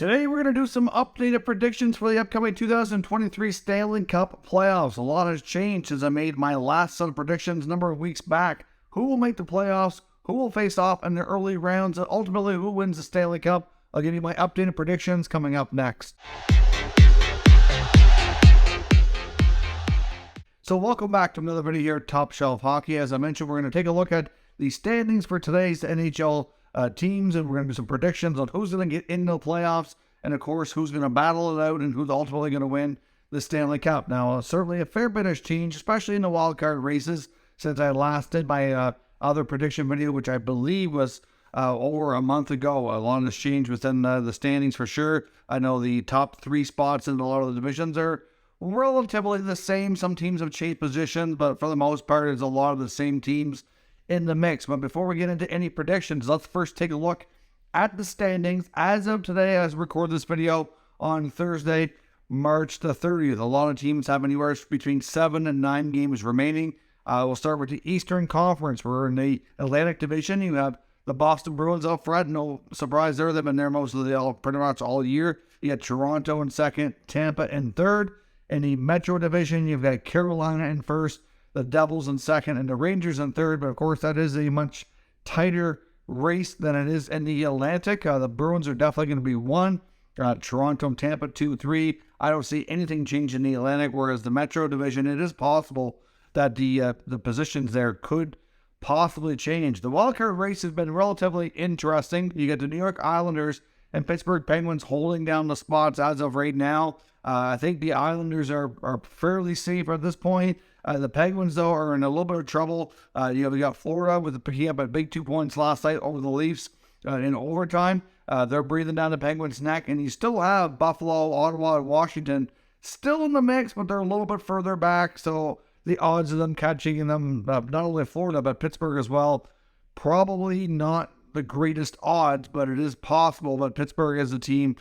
Today we're going to do some updated predictions for the upcoming 2023 Stanley Cup Playoffs. A lot has changed since I made my last set of predictions a number of weeks back. Who will make the playoffs, who will face off in the early rounds, and ultimately who wins the Stanley Cup. I'll give you my updated predictions coming up next. So welcome back to another video here at Top Shelf Hockey. As I mentioned, we're going to take a look at the standings for today's NHL teams, and we're going to do some predictions on who's going to get into the playoffs, and of course, who's going to battle it out and who's ultimately going to win the Stanley Cup. Now, certainly a fair bit has changed, especially in the wildcard races, since I last did my other prediction video, which I believe was over a month ago. A lot has changed within the standings for sure. I know the top three spots in a lot of the divisions are relatively the same. Some teams have changed positions, but for the most part, it's a lot of the same teams in the mix. But before we get into any predictions, let's first take a look at the standings as of today, as I record this video on Thursday, March the 30th. A lot of teams have anywhere between 7 and 9 games remaining. We'll start with the Eastern Conference. We're in the Atlantic Division. You have the Boston Bruins up front. No surprise there. They've been there pretty much all year. You got Toronto in second, Tampa in third. In the Metro Division, you've got Carolina in first, the Devils in second, and the Rangers in third. But of course, that is a much tighter race than it is in the Atlantic. The Bruins are definitely going to be 1. Toronto and Tampa 2, 3. I don't see anything change in the Atlantic, whereas the Metro Division, it is possible that the positions there could possibly change. The wildcard race has been relatively interesting. You get the New York Islanders and Pittsburgh Penguins holding down the spots as of right now. I think the Islanders are fairly safe at this point. The Penguins, though, are in a little bit of trouble. We got Florida picking up a big 2 points last night over the Leafs in overtime. They're breathing down the Penguins' neck, and you still have Buffalo, Ottawa, and Washington still in the mix, but they're a little bit further back. So the odds of them catching them, not only Florida, but Pittsburgh as well, probably not the greatest odds, but it is possible that Pittsburgh is the team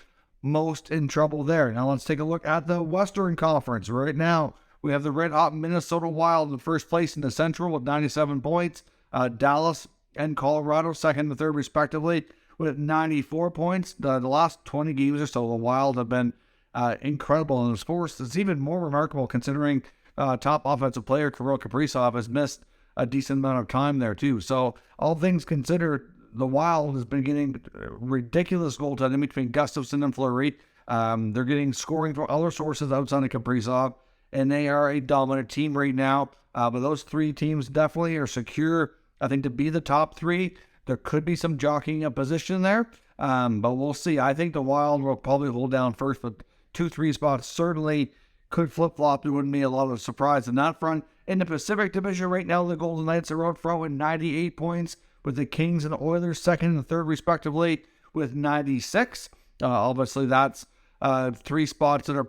most in trouble there. Now let's take a look at the Western Conference. Right now, we have the red-hot Minnesota Wild in first place in the Central with 97 points. Dallas and Colorado second and third respectively with 94 points. The last 20 games or so, the Wild have been incredible. And of course, it's even more remarkable considering top offensive player Kirill Kaprizov has missed a decent amount of time there too. So all things considered, the Wild has been getting ridiculous goaltending between Gustafsson and Fleury. They're getting scoring from other sources outside of Kaprizov, and they are a dominant team right now. But those three teams definitely are secure, I think, to be the top three. There could be some jockeying of position there, but we'll see. I think the Wild will probably hold down first, but 2-3 spots certainly could flip-flop. There wouldn't be a lot of surprise in that front. In the Pacific Division right now, the Golden Knights are out front with 98 points, with the Kings and Oilers second and third respectively with 96. Obviously, that's 3 spots that are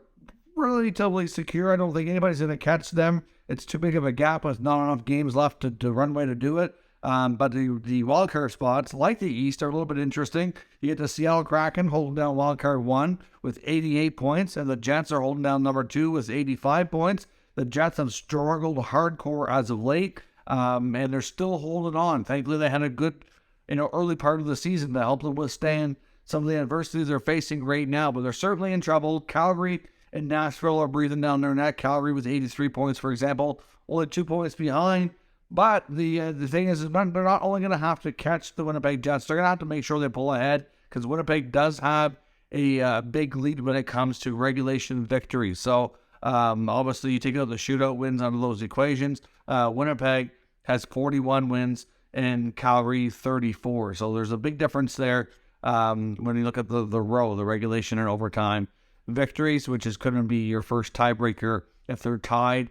relatively secure. I don't think anybody's going to catch them. It's too big of a gap with not enough games left to runway to do it. But the wildcard spots, like the East, are a little bit interesting. You get the Seattle Kraken holding down wildcard 1 with 88 points, and the Jets are holding down number 2 with 85 points. The Jets have struggled hardcore as of late. And they're still holding on. Thankfully, they had a good, early part of the season to help them withstand some of the adversities they're facing right now. But they're certainly in trouble. Calgary and Nashville are breathing down their neck. Calgary with 83 points, for example, only 2 points behind. But the thing is, they're not only going to have to catch the Winnipeg Jets, they're going to have to make sure they pull ahead, because Winnipeg does have a big lead when it comes to regulation victories. So obviously, you take out the shootout wins out of those equations. Winnipeg has 41 wins and Calgary 34. So there's a big difference there when you look at the row, the regulation and overtime victories, which is going to be your first tiebreaker if they're tied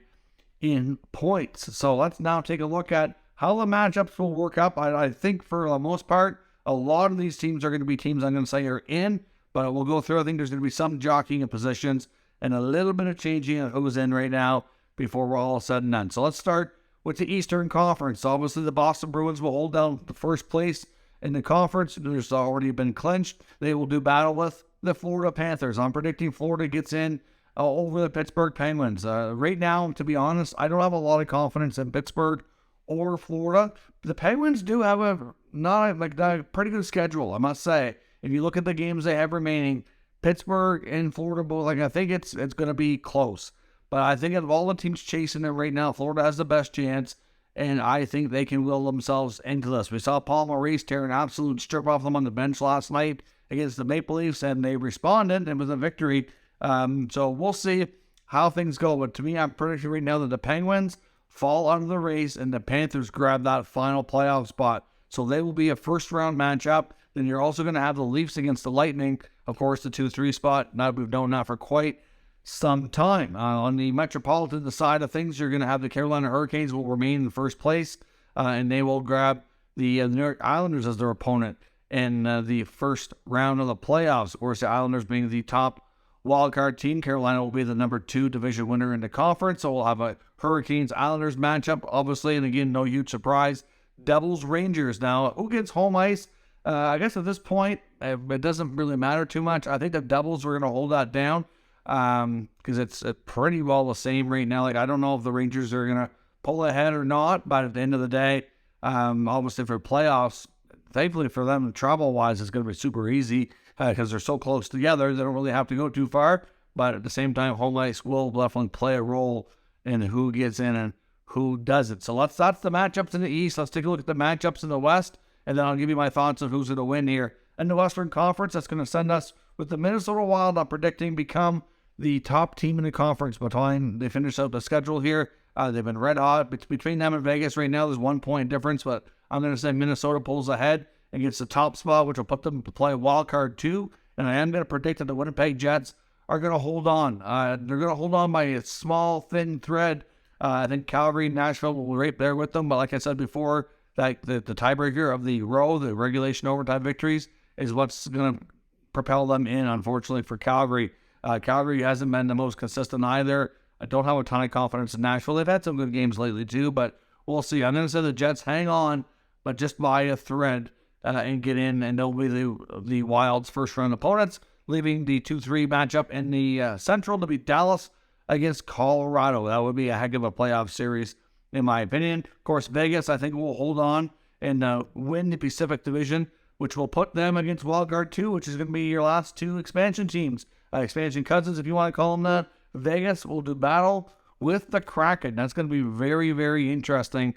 in points. So let's now take a look at how the matchups will work up. I think for the most part, a lot of these teams are going to be teams I'm going to say are in, but we'll go through. I think there's going to be some jockeying of positions and a little bit of changing of who's in right now before we're all said and done. So let's start with the Eastern Conference. Obviously, the Boston Bruins will hold down the first place in the conference. There's already been clinched. They will do battle with the Florida Panthers. I'm predicting Florida gets in over the Pittsburgh Penguins. Right now, to be honest, I don't have a lot of confidence in Pittsburgh or Florida. The Penguins do have a pretty good schedule, I must say. If you look at the games they have remaining, Pittsburgh and Florida both, like, I think it's going to be close. But I think of all the teams chasing it right now, Florida has the best chance, and I think they can will themselves into this. We saw Paul Maurice tear an absolute strip off them on the bench last night against the Maple Leafs, and they responded, and it was a victory. So we'll see how things go. But to me, I'm pretty sure right now that the Penguins fall out of the race, and the Panthers grab that final playoff spot. So they will be a first-round matchup. Then you're also going to have the Leafs against the Lightning, of course, the 2-3 spot. Now we've known that for quite some time. On the Metropolitan side of things, you're going to have the Carolina Hurricanes will remain in first place, and they will grab the New York Islanders as their opponent in the first round of the playoffs. Of course, the Islanders being the top wildcard team. Carolina will be the number 2 division winner in the conference, so we'll have a Hurricanes-Islanders matchup, obviously, and again, no huge surprise. Devils-Rangers. Now, who gets home ice? I guess at this point, it doesn't really matter too much. I think the Devils are going to hold that down because it's pretty well the same right now. Like, I don't know if the Rangers are going to pull ahead or not, but at the end of the day, obviously for playoffs, thankfully for them, travel-wise, it's going to be super easy because they're so close together. They don't really have to go too far, but at the same time, home ice will definitely play a role in who gets in and who doesn't. So that's the matchups in the East. Let's take a look at the matchups in the West, and then I'll give you my thoughts on who's going to win here. In the Western Conference, that's going to send us with the Minnesota Wild, I'm predicting, become the top team in the conference by the time they finish out the schedule here. They've been red hot. Between them and Vegas right now, there's 1 point difference, but I'm going to say Minnesota pulls ahead and gets the top spot, which will put them to play wild card 2. And I am going to predict that the Winnipeg Jets are going to hold on. They're going to hold on by a small, thin thread. I think Calgary and Nashville will be right there with them. But like I said before, like the tiebreaker of the row, the regulation overtime victories, is what's going to propel them in, unfortunately, for Calgary. Calgary hasn't been the most consistent either. I don't have a ton of confidence in Nashville. They've had some good games lately too, but we'll see. I'm going to say the Jets hang on, but just by a thread and get in, and they'll be the Wild's first-round opponents, leaving the 2-3 matchup in the Central to be Dallas against Colorado. That would be a heck of a playoff series, in my opinion. Of course, Vegas, I think, will hold on and win the Pacific Division, which will put them against Wildcard 2, which is going to be your last 2 expansion teams. Expansion cousins, if you want to call them that. Vegas will do battle with the Kraken. That's going to be very, very interesting,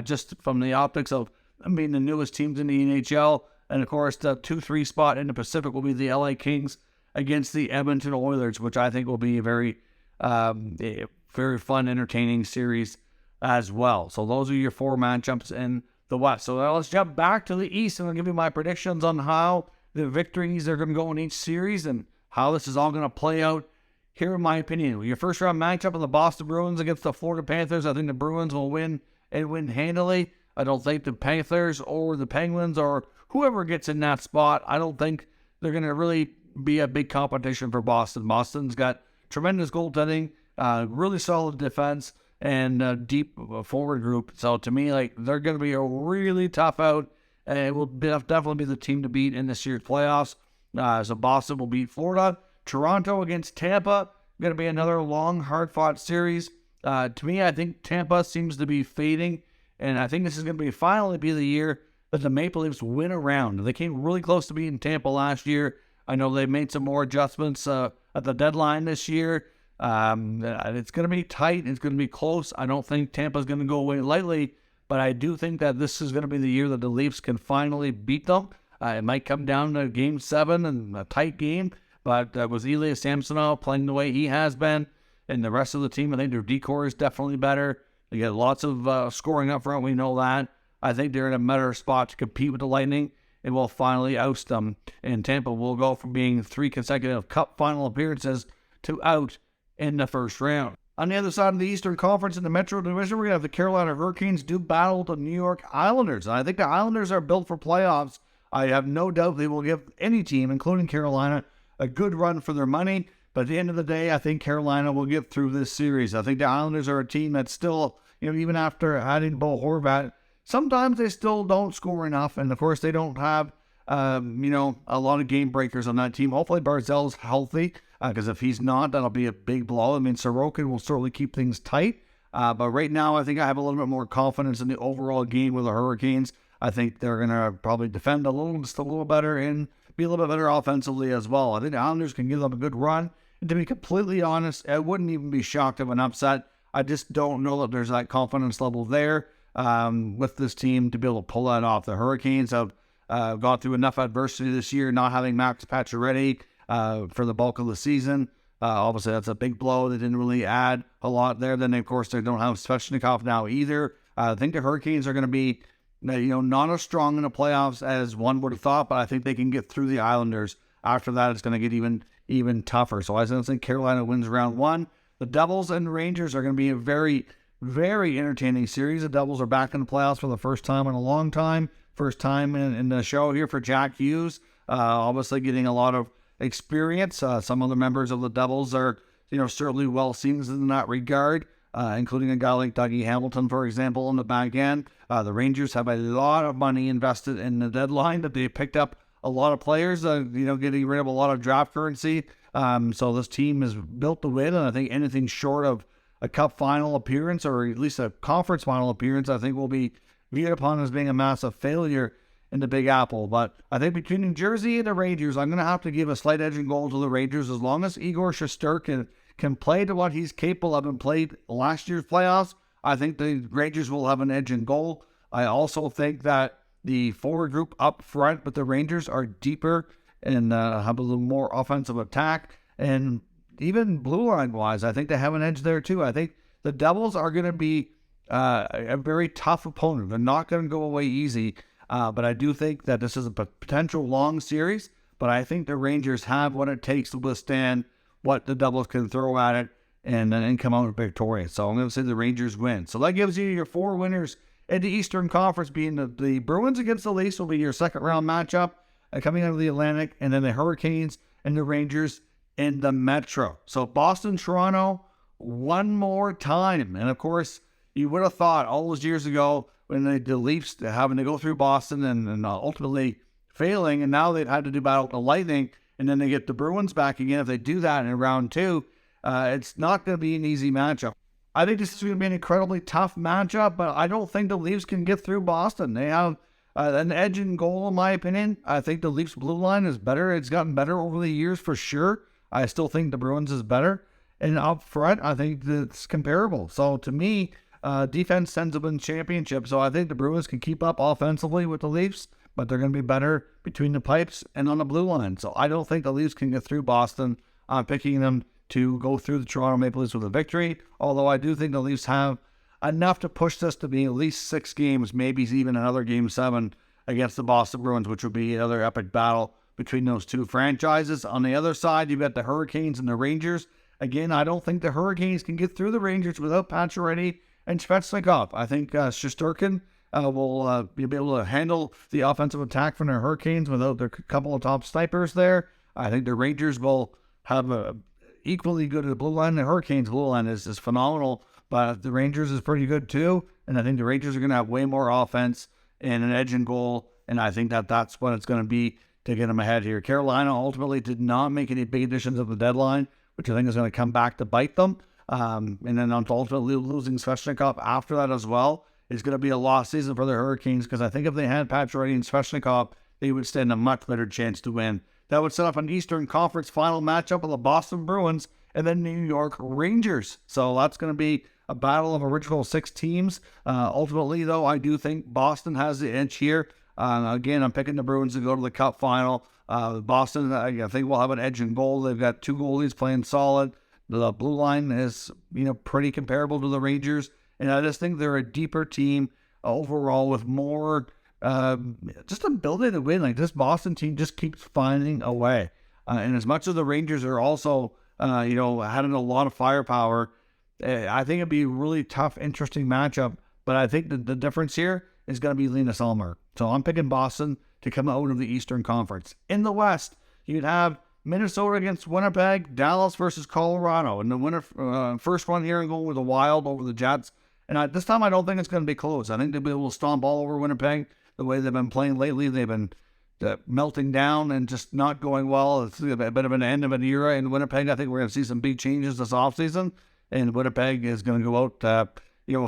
just from the optics of being the newest teams in the NHL. And, of course, the 2-3 spot in the Pacific will be the LA Kings against the Edmonton Oilers, which I think will be a very fun, entertaining series as well. So those are your 4 matchups in the West. So now let's jump back to the East, and I'll give you my predictions on how the victories are going to go in each series and how this is all going to play out. Here, in my opinion, your first round matchup of the Boston Bruins against the Florida Panthers. I think the Bruins will win and win handily. I don't think the Panthers or the Penguins or whoever gets in that spot, I don't think they're going to really be a big competition for Boston. Boston's got tremendous goaltending, really solid defense, and deep forward group. So to me, like, they're going to be a really tough out, and it will definitely be the team to beat in this year's playoffs. So Boston will beat Florida. Toronto against Tampa, going to be another long, hard-fought series. To me, I think Tampa seems to be fading, and I think this is going to finally be the year that the Maple Leafs win a round. They came really close to beating Tampa last year. I know they made some more adjustments at the deadline this year. It's going to be tight. It's going to be close. I don't think Tampa's going to go away lightly, but I do think that this is going to be the year that the Leafs can finally beat them. It might come down to Game 7 and a tight game, but with Ilya Samsonov playing the way he has been, and the rest of the team, I think their decor is definitely better. They get lots of scoring up front. We know that. I think they're in a better spot to compete with the Lightning, and will finally oust them. And Tampa will go from being 3 consecutive Cup final appearances to out in the first round. On the other side of the Eastern Conference in the Metro Division, we're going to have the Carolina Hurricanes do battle the New York Islanders. And I think the Islanders are built for playoffs. I have no doubt they will give any team, including Carolina, a good run for their money. But at the end of the day, I think Carolina will get through this series. I think the Islanders are a team that's still, even after adding Bo Horvat, sometimes they still don't score enough. And, of course, they don't have, a lot of game breakers on that team. Hopefully Barzal's healthy, because if he's not, that'll be a big blow. I mean, Sorokin will certainly keep things tight. But right now, I think I have a little bit more confidence in the overall game with the Hurricanes. I think they're going to probably defend just a little better and be a little bit better offensively as well. I think the Islanders can give them a good run. And to be completely honest, I wouldn't even be shocked of an upset. I just don't know that there's that confidence level there with this team to be able to pull that off. The Hurricanes have gone through enough adversity this year, not having Max Pacioretty for the bulk of the season. Obviously, that's a big blow. They didn't really add a lot there. Then, of course, they don't have Svechnikov now either. I think the Hurricanes are going to be, not as strong in the playoffs as one would have thought, but I think they can get through the Islanders. After that, it's going to get even tougher. So I think Carolina wins round one. The Devils and Rangers are going to be a very, very entertaining series. The Devils are back in the playoffs for the first time in a long time. First time in the show here for Jack Hughes. Obviously getting a lot of experience. Some other members of the Devils are, certainly well seasoned in that regard, including a guy like Dougie Hamilton, for example, on the back end. The Rangers have a lot of money invested in the deadline that they picked up a lot of players, getting rid of a lot of draft currency. So this team is built to win, and I think anything short of a cup final appearance or at least a conference final appearance, I think will be viewed upon as being a massive failure in the Big Apple. But I think between New Jersey and the Rangers, I'm going to have to give a slight edge and goal to the Rangers. As long as Igor Shesterkin can play to what he's capable of and played last year's playoffs, I think the Rangers will have an edge and goal. I also think that the forward group up front with the Rangers are deeper and have a little more offensive attack. And even blue line wise, I think they have an edge there too. I think the Devils are going to be a very tough opponent. They're not going to go away easy. But I do think that this is a potential long series. But I think the Rangers have what it takes to withstand what the Devils can throw at it and come out victorious. So I'm going to say the Rangers win. So that gives you your four winners in the Eastern Conference, being the Bruins against the Leafs will be your second round matchup coming out of the Atlantic, and then the Hurricanes and the Rangers in the Metro. So Boston, Toronto, one more time. And of course, you would have thought all those years ago when the Leafs having to go through Boston and ultimately failing, and now they've had to do battle with the Lightning, and then they get the Bruins back again. If they do that in round two, it's not going to be an easy matchup. I think this is going to be an incredibly tough matchup, but I don't think the Leafs can get through Boston. They have an edge in goal, in my opinion. I think the Leafs blue line is better. It's gotten better over the years for sure. I still think the Bruins is better. And up front, I think it's comparable. So to me, defense tends to win championships. So I think the Bruins can keep up offensively with the Leafs, but they're going to be better between the pipes and on the blue line. So I don't think the Leafs can get through Boston. I'm picking them to go through the Toronto Maple Leafs with a victory, although I do think the Leafs have enough to push this to be at least 6 games, maybe even another Game 7 against the Boston Bruins, which would be another epic battle between those two franchises. On the other side, you've got the Hurricanes and the Rangers. Again, I don't think the Hurricanes can get through the Rangers without Pacioretty and Svechnikov. I think Shesterkin will be able to handle the offensive attack from the Hurricanes without their couple of top snipers there. I think the Rangers will have a equally good at the blue line. The Hurricanes blue line is phenomenal, but the Rangers is pretty good too. And I think the Rangers are going to have way more offense and an edge in goal. And I think that that's what it's going to be to get them ahead here. Carolina ultimately did not make any big additions at the deadline, which I think is going to come back to bite them. And then ultimately losing Svechnikov after that as well is going to be a lost season for the Hurricanes, because I think if they had Pacioretty and Svechnikov, they would stand a much better chance to win. That would set up an Eastern Conference final matchup of the Boston Bruins and the New York Rangers. So that's going to be a battle of original 6 teams. Ultimately, though, I do think Boston has the edge here. Again, I'm picking the Bruins to go to the Cup final. Boston, I think, will have an edge in goal. They've got 2 goalies playing solid. The blue line is, pretty comparable to the Rangers. And I just think they're a deeper team overall with more just ability to win. Like, this Boston team just keeps finding a way. And as much as the Rangers are also, having a lot of firepower, I think it'd be a really tough, interesting matchup. But I think the difference here is going to be Linus Ullmark. So I'm picking Boston to come out of the Eastern Conference. In the West, you'd have Minnesota against Winnipeg, Dallas versus Colorado. And the winner, first one here, and going with the Wild over the Jets. And this time I don't think it's going to be close. I think they'll be able to stomp all over Winnipeg the way they've been playing lately. They've been melting down and just not going well. It's a bit of an end of an era in Winnipeg. I think we're going to see some big changes this offseason. And Winnipeg is going to go out,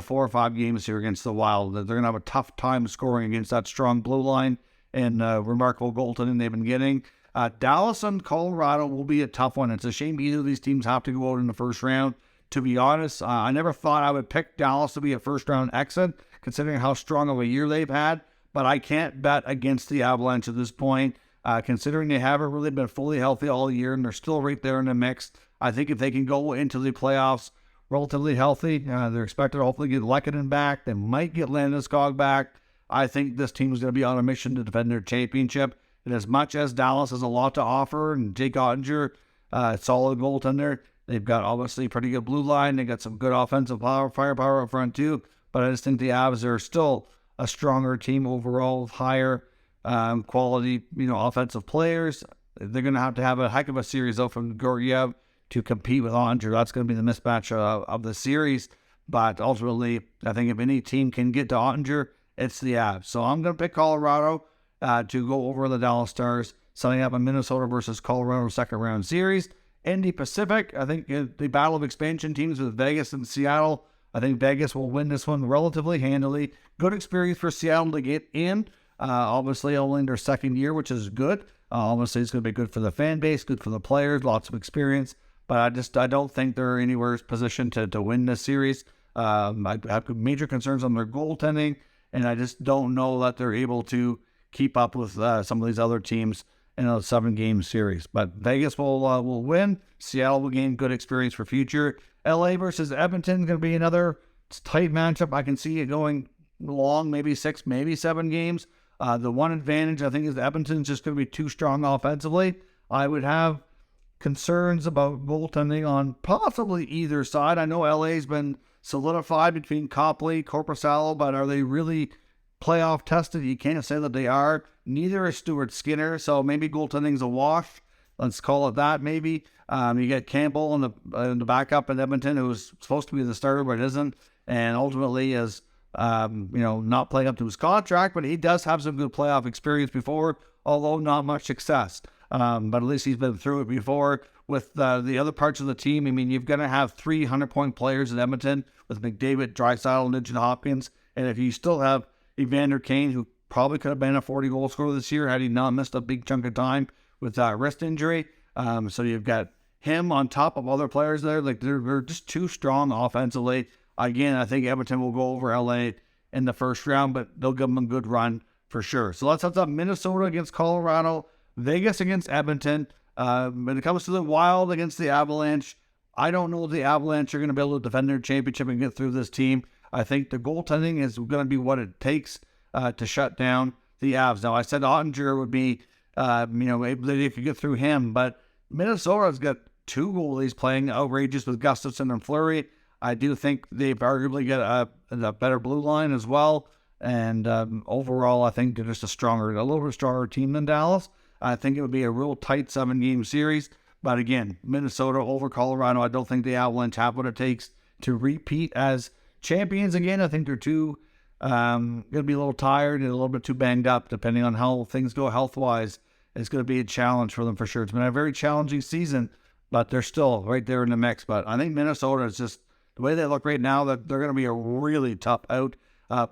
4 or 5 games here against the Wild. They're going to have a tough time scoring against that strong blue line and remarkable goaltending they've been getting. Dallas and Colorado will be a tough one. It's a shame either of these teams have to go out in the first round. To be honest, I never thought I would pick Dallas to be a first-round exit, considering how strong of a year they've had. But I can't bet against the Avalanche at this point, considering they haven't really been fully healthy all year, and they're still right there in the mix. I think if they can go into the playoffs relatively healthy, they're expected to hopefully get Lehkonen back. They might get Landeskog back. I think this team is going to be on a mission to defend their championship. And as much as Dallas has a lot to offer, and Jake Ottinger, solid goaltender, they've got obviously a pretty good blue line. They got some good offensive firepower up front too. But I just think the Avs are still a stronger team overall, higher quality, offensive players. They're going to have a heck of a series though from Georgiev to compete with Auger. That's going to be the mismatch of the series. But ultimately, I think if any team can get to Auger, it's the Avs. So I'm going to pick Colorado to go over the Dallas Stars, setting up a Minnesota versus Colorado second-round series. In the Pacific, I think the battle of expansion teams with Vegas and Seattle, I think Vegas will win this one relatively handily. Good experience for Seattle to get in. Obviously, only in their second year, which is good. Obviously, it's going to be good for the fan base, good for the players, lots of experience. But I don't think they're anywhere positioned to win this series. I have major concerns on their goaltending, and I just don't know that they're able to keep up with some of these other teams in a 7-game series. But Vegas will win. Seattle will gain good experience for future. LA versus Edmonton is going to be another tight matchup. I can see it going long, maybe 6, maybe 7 games. The one advantage, I think, is Edmonton's just going to be too strong offensively. I would have concerns about goaltending on possibly either side. I know LA's been solidified between Copley, Korpisalo, but are they really playoff tested? You can't say that they are. Neither is Stuart Skinner, so maybe goaltending's a wash. Let's call it that, maybe. You get Campbell in the backup in Edmonton, who's supposed to be the starter, but isn't, and ultimately is not playing up to his contract, but he does have some good playoff experience before, although not much success. But at least he's been through it before. With the other parts of the team, I mean, you've got to have 300-point players in Edmonton with McDavid, Draisaitl, Nugent Hopkins, and if you still have Evander Kane, who probably could have been a 40-goal scorer this year had he not missed a big chunk of time with wrist injury. So you've got him on top of other players there. Like they're just too strong offensively. Again, I think Edmonton will go over LA in the first round, but they'll give them a good run for sure. So let's have Minnesota against Colorado, Vegas against Edmonton. When it comes to the Wild against the Avalanche, I don't know if the Avalanche are going to be able to defend their championship and get through this team. I think the goaltending is going to be what it takes to shut down the Avs. Now, I said Ottinger would be, maybe if you get through him, but Minnesota's got 2 goalies playing outrageous with Gustafsson and Fleury. I do think they've arguably got a better blue line as well. And overall, I think they're just a little bit stronger team than Dallas. I think it would be a real tight 7-game series. But again, Minnesota over Colorado, I don't think the Avalanche have what it takes to repeat as champions again. I think they're going to be a little tired and a little bit too banged up, depending on how things go health-wise. It's going to be a challenge for them for sure. It's been a very challenging season, but they're still right there in the mix. But I think Minnesota is just, the way they look right now, that they're going to be a really tough out,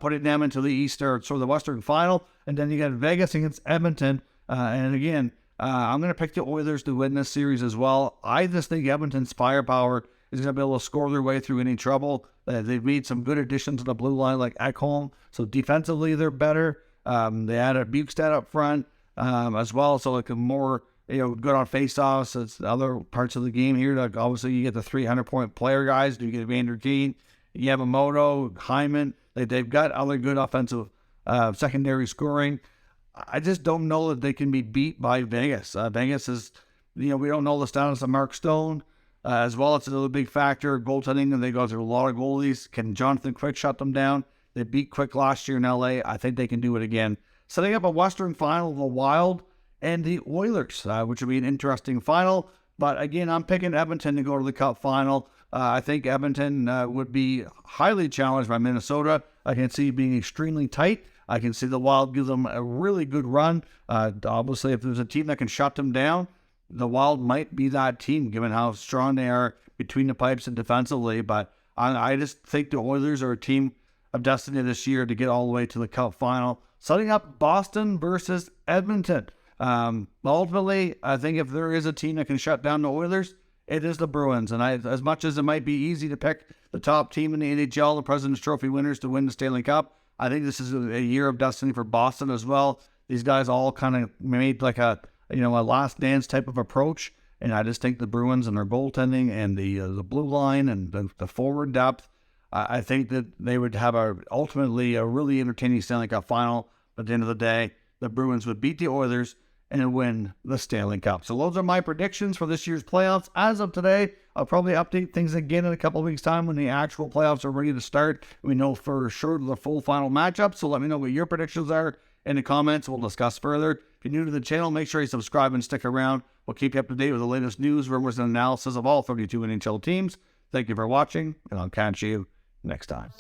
putting them into the East or sort of the Western Final. And then you got Vegas against Edmonton. And again, I'm going to pick the Oilers to win this series as well. I just think Edmonton's firepower is going to be able to score their way through any trouble. They've made some good additions to the blue line like Ekholm. So defensively, they're better. They added Bukestad up front as well. So like a more, good on faceoffs. It's other parts of the game here. Like obviously, you get the 300-point player guys. You get Evander Kane, Yamamoto, Hyman. They've got other good offensive secondary scoring. I just don't know that they can be beat by Vegas. Vegas is, we don't know the status of Mark Stone. As well, it's another big factor. Goaltending, and they go through a lot of goalies. Can Jonathan Quick shut them down? They beat Quick last year in LA. I think they can do it again. Setting up a Western Final of the Wild and the Oilers, which would be an interesting final. But again, I'm picking Edmonton to go to the Cup Final. I think Edmonton would be highly challenged by Minnesota. I can see it being extremely tight. I can see the Wild give them a really good run. Obviously, if there's a team that can shut them down, the Wild might be that team, given how strong they are between the pipes and defensively. But I just think the Oilers are a team of destiny this year to get all the way to the Cup Final. Setting up Boston versus Edmonton. Ultimately, I think if there is a team that can shut down the Oilers, it is the Bruins. And as much as it might be easy to pick the top team in the NHL, the President's Trophy winners, to win the Stanley Cup, I think this is a year of destiny for Boston as well. These guys all kind of made like a last dance type of approach. And I just think the Bruins and their goaltending and the blue line and the forward depth, I think that they would have ultimately a really entertaining Stanley Cup final. But at the end of the day, the Bruins would beat the Oilers and win the Stanley Cup. So those are my predictions for this year's playoffs. As of today, I'll probably update things again in a couple of weeks' time when the actual playoffs are ready to start. We know for sure the full final matchup. So let me know what your predictions are in the comments. We'll discuss further. If you're new to the channel, make sure you subscribe and stick around. We'll keep you up to date with the latest news, rumors, and analysis of all 32 NHL teams. Thank you for watching, and I'll catch you next time.